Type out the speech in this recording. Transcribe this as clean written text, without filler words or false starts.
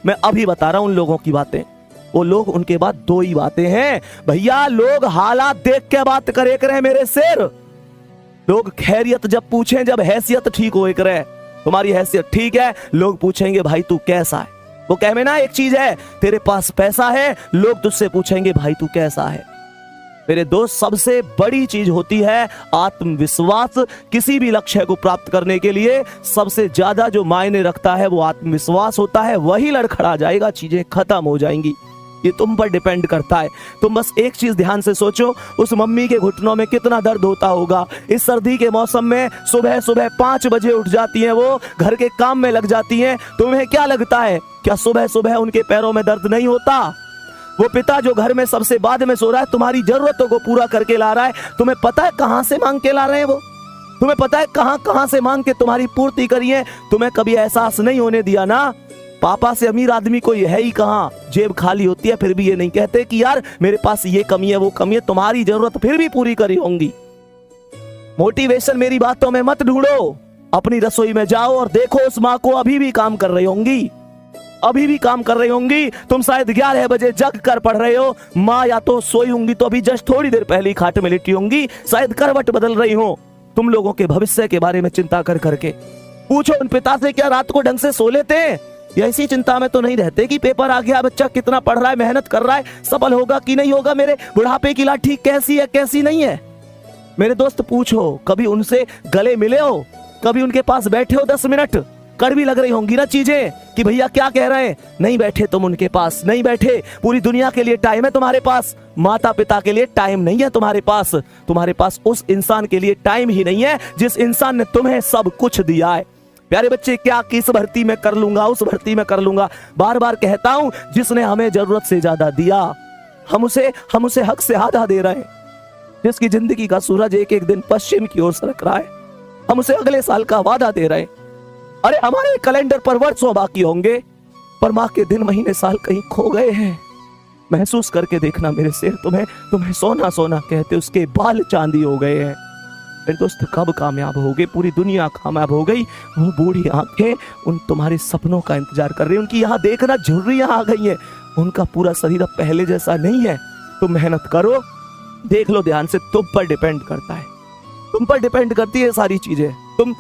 मैं अभी बता रहा हूं उन लोगों की बातें। वो लोग, उनके बाद दो ही बातें हैं भैया, लोग हालात देख के बात करे करे मेरे शेर। लोग खैरियत जब पूछें, जब हैसियत ठीक हो करे, तुम्हारी हैसियत ठीक है, लोग पूछेंगे भाई तू कैसा है। वो कह में ना एक चीज है, तेरे पास पैसा है, लोग तुझसे पूछेंगे भाई तू कैसा है। मेरे दोस्त, सबसे बड़ी चीज होती है आत्मविश्वास। किसी भी लक्ष्य को प्राप्त करने के लिए सबसे ज्यादा जो मायने रखता है वो आत्मविश्वास होता है। वही लड़खड़ा जाएगा, चीजें खत्म हो जाएंगी। ये तुम पर डिपेंड करता है। तुम बस एक चीज ध्यान से सोचो, उस मम्मी के घुटनों में कितना दर्द होता होगा। इस सर्दी के मौसम में सुबह सुबह 5 बजे उठ जाती हैं, वो घर के काम में लग जाती हैं। तुम्हें क्या लगता है, क्या सुबह सुबह उनके पैरों में दर्द नहीं होता? वो पिता जो घर में सबसे बाद में सो रहा है, तुम्हारी जरूरतों को पूरा करके ला रहा है, तुम्हें पता है कहां से मांग के ला रहे हैं वो? तुम्हें पता है कहां कहां से मांग के तुम्हारी पूर्ति करी है? तुम्हें कभी एहसास नहीं होने दिया ना। पापा से अमीर आदमी कोई है ही कहां, जेब खाली होती है, फिर भी ये नहीं कहते कि यार मेरे पास ये कमी है वो कमी है। तुम्हारी जरूरत फिर भी पूरी करी होंगी। मोटिवेशन मेरी बातों में मत ढूंढो, अपनी रसोई में जाओ और देखो उस माँ को अभी भी काम कर रही होंगी, अभी भी काम कर रही होंगी। तुम शायद 11 बजे जग कर पढ़ रहे हो, माँ या तो सोई होंगी तो अभी जस्ट थोड़ी देर पहले खाट में लेटी होंगी, शायद करवट बदल रही हो। तुम लोगों के भविष्य के बारे में चिंता कर करके पूछो उन पिता से, क्या रात को ढंग से सो लेते हैं? या इसी चिंता में तो नहीं रहते कि पेपर आ गया, बच्चा कितना पढ़ रहा है, मेहनत कर रहा है, सफल होगा कि नहीं होगा, मेरे बुढ़ापे की लाठी कैसी है कैसी नहीं है। मेरे दोस्त पूछो, कभी उनसे गले मिले हो, कभी उनके पास बैठे हो 10 मिनट? कड़वी लग रही होंगी ना चीजें कि भैया क्या कह रहे हैं, नहीं बैठे तुम उनके पास, नहीं बैठे। पूरी दुनिया के लिए टाइम है तुम्हारे पास, माता पिता के लिए टाइम नहीं है तुम्हारे पास। तुम्हारे पास उस इंसान के लिए टाइम ही नहीं है जिस इंसान ने तुम्हें सब कुछ दिया है। प्यारे बच्चे, क्या किस भर्ती में कर लूंगा, उस भर्ती में कर लूंगा, बार बार कहता हूं, जिसने हमें जरूरत से ज्यादा दिया हम उसे हक से आधा दे रहे हैं। जिसकी जिंदगी का सूरज एक एक दिन पश्चिम की ओर सरक रहा है, हम उसे अगले साल का वादा दे रहे हैं। अरे हमारे कैलेंडर पर वर्षों बाकी होंगे, पर माँ के दिन महीने साल कहीं खो गए हैं। महसूस करके देखना मेरे शेर, तुम्हें सोना सोना कहते उसके बाल चांदी हो गए हैं। मेरे दोस्त, कब कामयाब हो गए? पूरी दुनिया कामयाब हो गई, वो बूढ़ी आंखें उन तुम्हारे सपनों का इंतजार कर रही है। उनकी यहाँ देखना झुर्रियां आ गई हैं, उनका पूरा शरीर अब पहले जैसा नहीं है। तुम मेहनत करो, देख लो ध्यान से, तुम पर डिपेंड करता है, तुम पर डिपेंड करती है सारी चीजें। तुम